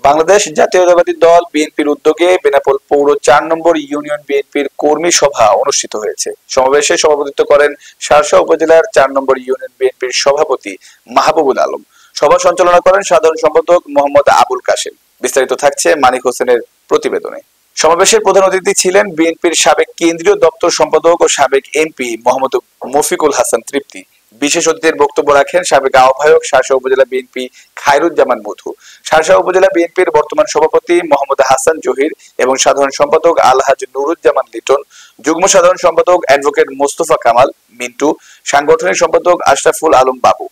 বাংলাদেশ জাতীয়তাবাদী দল বিএনপির উদ্যোগে বেনাপোল পৌর ৪ নম্বর ইউনিয়ন বিএনপির কর্মী সভা অনুষ্ঠিত হয়েছে। সমাবেশে সভাপতিত্ব করেন শার্শা উপজেলার ৪ নম্বর ইউনিয়ন বিএনপির সভাপতি মাহবুবুল আলম। সভা সঞ্চালনা করেন সাধারণ সম্পাদক মোহাম্মদ আবুল কাশেম। বিস্তারিত থাকছে মানিক হোসেনের প্রতিবেদনে। সমাবেশের প্রধান অতিথি ছিলেন বিএনপির সাবেক কেন্দ্রীয় দপ্তর সম্পাদক ও সাবেক এমপি মোহাম্মদ মফিকুল হাসান তৃপ্তি। বিশেষ অতিথির বক্তব্য রাখেন সাবেক আহ্বায়ক শার্শা উপজেলা বিএনপি খায়রুজ্জামান মধু, শার্শা উপজেলা বিএনপির বর্তমান সভাপতি মোহাম্মদ হাসান জহির এবং সাধারণ সম্পাদক আলহাজ নুরুজ্জামান লিটন, যুগ্ম সাধারণ সম্পাদক অ্যাডভোকেট মোস্তফা কামাল মিন্টু, সাংগঠনিক সম্পাদক আশরাফুল আলম বাবু।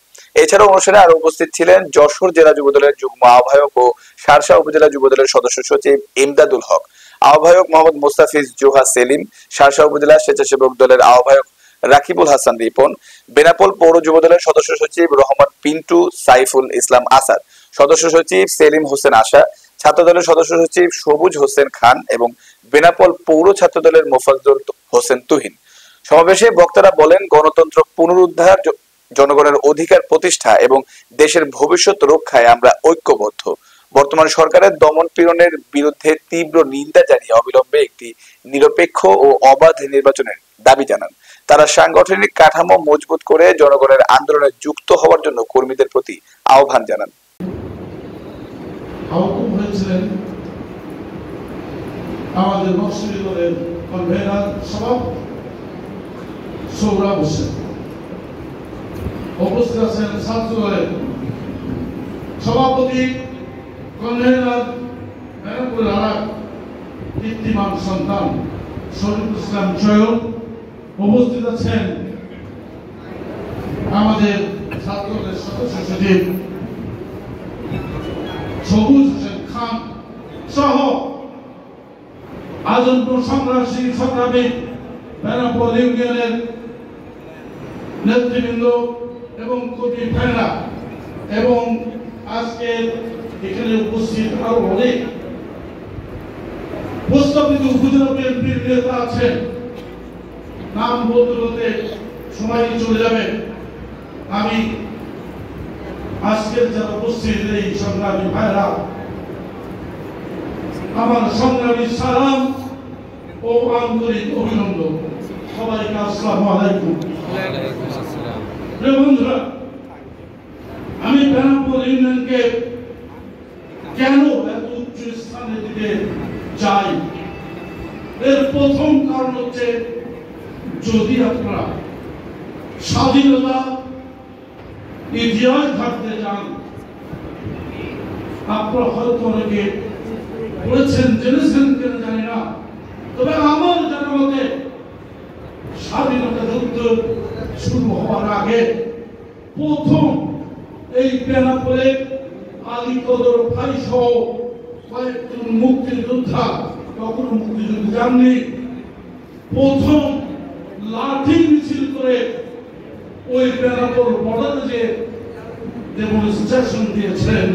এছাড়াও অনুষ্ঠানে আরো উপস্থিত ছিলেন যশোর জেলা যুবদলের যুগ্ম আহ্বায়ক ও শার্শা উপজেলা যুবদলের সদস্য সচিব ইমদাদুল হক, আহ্বায়ক মোহাম্মদ মোস্তাফিজ জোহা সেলিম, শার্শা উপজেলা স্বেচ্ছাসেবক দলের আহ্বায়ক রাকিবুল হাসান রিপন, বেনাপোল পৌর যুবদলের সদস্য সচিব রহমান পিন্টু, সাইফুল ইসলাম আসাদ, সদস্য সচিব সেলিম হোসেন আশা, ছাত্রদলের সদস্য সচিব সবুজ হোসেন খান এবং বেনাপোল পৌর ছাত্রদলের মোফাজ্জল হোসেন তুহিন। সমাবেশে বক্তারা বলেন, গণতন্ত্র পুনরুদ্ধার, জনগণের অধিকার প্রতিষ্ঠা এবং দেশের ভবিষ্যৎ রক্ষায় আমরা ঐক্যবদ্ধ। বর্তমান সরকারের দমন পীড়নের বিরুদ্ধে তীব্র নিন্দা জানিয়ে অবিলম্বে একটি নিরপেক্ষ ও অবাধ নির্বাচনের দাবি জানান। তারা সাংগঠনিক কাঠামো মজবুত করে জনগণের আন্দোলনে যুক্ত হওয়ার জন্য কর্মীদের প্রতি আহ্বান জানান। আমাদের মকসুদী দলের কনভেনার সভাপতি সৌরভ হোসেন, উপস্থিত আছেন ছাত্র দলের সভাপতি কনভেনার বেনাপোল আরাক কীর্তিমান সন্তান শরীফুল ইসলাম জয়ন, উপস্থিত আছেন আমাদের ছাত্রদের সদস্য সচিব সবুজ হোসেন খান সহ আজমপুর সংগ্রামী বেনাপোল ইউনিয়নের নেতৃবৃন্দ এবং কর্মী ভাইরা এবং আজকে এখানে উপস্থিত আরো অনেক প্রস্তাবিত উপজেলা বিএনপির নেতা আছেন। নাম বলতে বলতে সময় চলে যাবে। আমি আজকের যারা উপস্থিত এই সংগ্রামী ভাইরা, আমার সংগ্রামী সালাম ও আন্তরিক অভিনন্দন। সবাইকে আসসালামু আলাইকুম। বন্ধুরা, আমি বেনাপোল ইউনিয়নকে কেন এত উচ্চ স্থানে দিতে চাই, এর প্রথম কারণ হচ্ছে, যদি আপনারা স্বাধীনতা ইতিহাস ঘাটতে যান, আপনারা হয়তো অনেকে বলেছেন, জেনেছেন কেন জানি না, তবে আমার জানা মতে স্বাধীনতা যুদ্ধ শুরু হওয়ার আগে প্রথম এই বেনাপোলে আলী কদর ভাই সহ কয়েকজন মুক্তিযোদ্ধা, তখন মুক্তিযুদ্ধ যাননি, প্রথম লাঠি মিছিল করে ওই বেনাপোল বর্ডারে যে ডেমনস্ট্রেশন দিয়েছেন,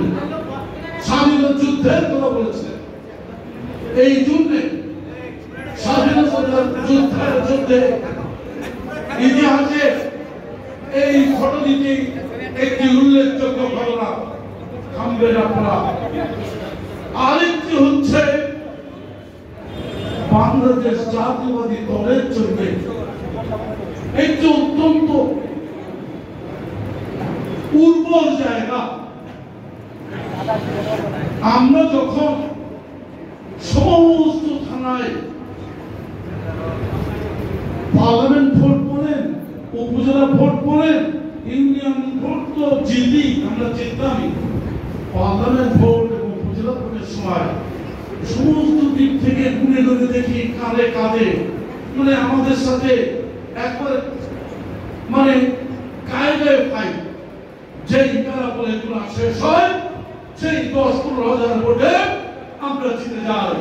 স্বাধীনতা যুদ্ধের কথা বলেছেন। এই জন্যে স্বাধীনতা যুদ্ধে ইতিহাসে এই ঘটনাটি একটি উল্লেখযোগ্য ঘটনা। থামবেন আপনারা। আরেকটি হচ্ছে, বাংলাদেশ জাতীয়বাদী দলের জন্য একটি অত্যন্ত উর্বর জায়গা। আমরা যখন সমস্ত থানায় পার্লামেন্ট ভোট করেন, উপজেলা ভোট করেন, ইউনিয়ন ভোট তো জিতি, আমরা জিততামই। পার্লামেন্ট ভোট এবং উপজেলা ভোটের সময় সমস্ত দিক থেকে গুনে গুনে দেখি কাঁধে কাঁধে, মানে আমাদের সাথে একবারে মানে কায়দায় পাই, যেই বেনাপোল এগুলো শেষ হয়, সেই 10-15 হাজার ভোটে আমরা জিতে যাই।